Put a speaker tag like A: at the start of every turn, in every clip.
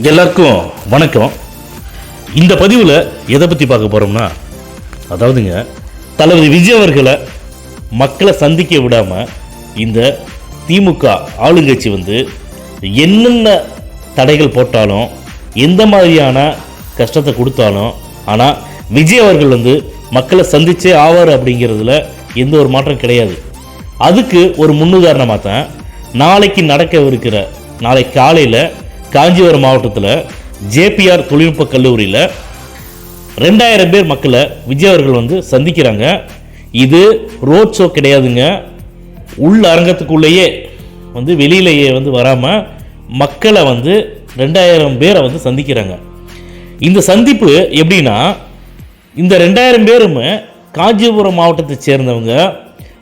A: எல்லாருக்கும் வணக்கம். இந்த பதிவில் எதை பற்றி பார்க்க போகிறோம்னா, அதாவதுங்க தளபதி விஜய் அவர்களை மக்களை சந்திக்க விடாமல் இந்த திமுக ஆளுங்கட்சி என்னென்ன தடைகள் போட்டாலும், எந்த மாதிரியான கஷ்டத்தை கொடுத்தாலும், ஆனால் விஜய் அவர்கள் மக்களை சந்திச்சே ஆவார் அப்படிங்கிறதுல எந்த ஒரு மாற்றம் கிடையாது. அதுக்கு ஒரு முன்னுதாரணமாக தான் நாளை காலையில் காஞ்சிபுரம் மாவட்டத்தில் ஜேபிஆர் தொழில்நுட்ப கல்லூரியில் 2000 பேர் மக்களை விஜய் அவர்கள் சந்திக்கிறாங்க. இது ரோட் ஷோ கிடையாதுங்க. உள்ள அரங்கத்துக்குள்ளேயே வெளியிலேயே வராமல் மக்களை 2000 பேரை சந்திக்கிறாங்க. இந்த சந்திப்பு எப்படின்னா, இந்த 2000 பேருமே காஞ்சிபுரம் மாவட்டத்தை சேர்ந்தவங்க.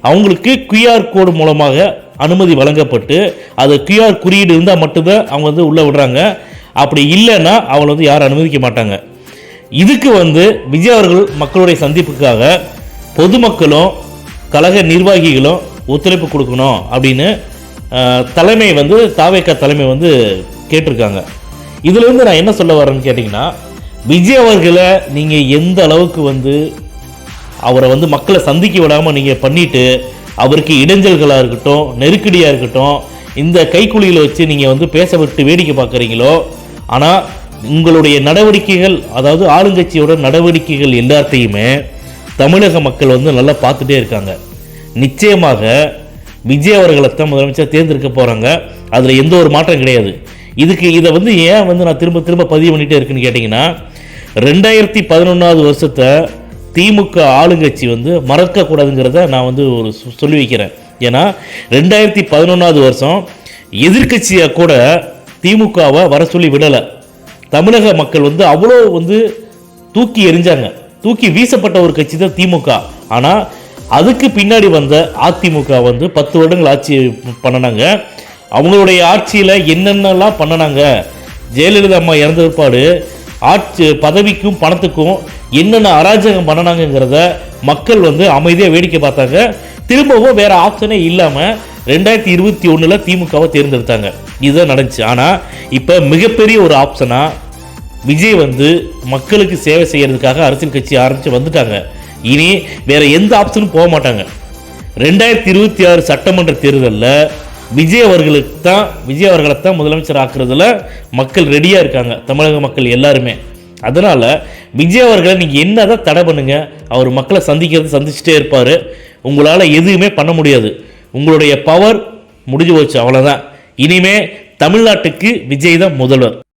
A: அவங்களுக்கு QR கோடு மூலமாக அனுமதி வழங்கப்பட்டு, அது QR குறியீடு இருந்தால் மட்டும்தான் அவங்க உள்ளே விடுறாங்க. அப்படி இல்லைன்னா அவங்கள யாரும் அனுமதிக்க மாட்டாங்க. இதுக்கு விஜய் அவர்கள் மக்களுடைய சந்திப்புக்காக பொதுமக்களும் கழக நிர்வாகிகளும் ஒத்துழைப்பு கொடுக்கணும் அப்படின்னு தலைமை தாவேகா தலைமை கேட்டிருக்காங்க. இதிலிருந்து நான் என்ன சொல்ல வரேன்னு கேட்டிங்கன்னா, விஜய் அவர்களை நீங்கள் எந்த அளவுக்கு அவரை மக்களை சந்திக்க விடாமல் நீங்கள் பண்ணிவிட்டு, அவருக்கு இடைஞ்சல்களாக இருக்கட்டும், நெருக்கடியாக இருக்கட்டும், இந்த கைக்குலியில் வச்சு நீங்கள் பேச விட்டு வேடிக்கை பார்க்குறீங்களோ, ஆனால் உங்களுடைய நடவடிக்கைகள், அதாவது ஆளுங்கட்சியோட நடவடிக்கைகள் எல்லாத்தையுமே தமிழக மக்கள் நல்லா பார்த்துட்டே இருக்காங்க. நிச்சயமாக விஜய் அவர்களைத்தான் முதலமைச்சர் தேர்ந்தெடுக்க போகிறாங்க. அதில் எந்த ஒரு மாற்றம் கிடையாது. இதை ஏன் நான் திரும்ப பதிவு பண்ணிகிட்டே இருக்குன்னு கேட்டிங்கன்னா, 2011 வருஷத்தை திமுக ஆளுங்கட்சி மறக்கக்கூடாதுங்கிறத நான் ஒரு சொல்லி வைக்கிறேன். ஏன்னா 2011 வருஷம் எதிர்கட்சியாக கூட திமுகவை வர சொல்லி விடலை. தமிழக மக்கள் அவ்வளோ தூக்கி எறிஞ்சாங்க. தூக்கி வீசப்பட்ட ஒரு கட்சி தான் திமுக. ஆனால் அதுக்கு பின்னாடி வந்த அதிமுக 10 வருடங்கள் ஆட்சி பண்ணினாங்க. அவங்களுடைய ஆட்சியில் என்னென்னலாம் பண்ணினாங்க, ஜெயலலிதா அம்மா இறந்த பிற்பாடு ஆட்சி பதவிக்கும் பணத்துக்கும் என்னென்ன அராஜகம் பண்ணனாங்கிறத மக்கள் அமைதியாக வேடிக்கை பார்த்தாங்க. திரும்பவும் வேற ஆப்ஷனே இல்லாமல் 2021 திமுகவை தேர்ந்தெடுத்தாங்க. இதுதான் நடந்துச்சு. ஆனால் இப்போ மிகப்பெரிய ஒரு ஆப்ஷனாக விஜய் மக்களுக்கு சேவை செய்யறதுக்காக அரசியல் கட்சி ஆரம்பித்து வந்துட்டாங்க. இனி வேற எந்த ஆப்ஷனும் போக மாட்டாங்க. 2026 சட்டமன்ற தேர்தலில் விஜய் அவர்களைத்தான் முதலமைச்சர் ஆக்குறதுல மக்கள் ரெடியாக இருக்காங்க, தமிழக மக்கள் எல்லாருமே. அதனால் விஜய் அவர்களை நீங்கள் என்னதான் தடை பண்ணுங்க, அவர் மக்களை சந்திச்சுட்டே இருப்பார். உங்களால் எதுவுமே பண்ண முடியாது. உங்களுடைய பவர் முடிஞ்சு போச்சு, அவ்வளோதான். இனிமே தமிழ்நாட்டுக்கு விஜய் தான் முதல்வர்.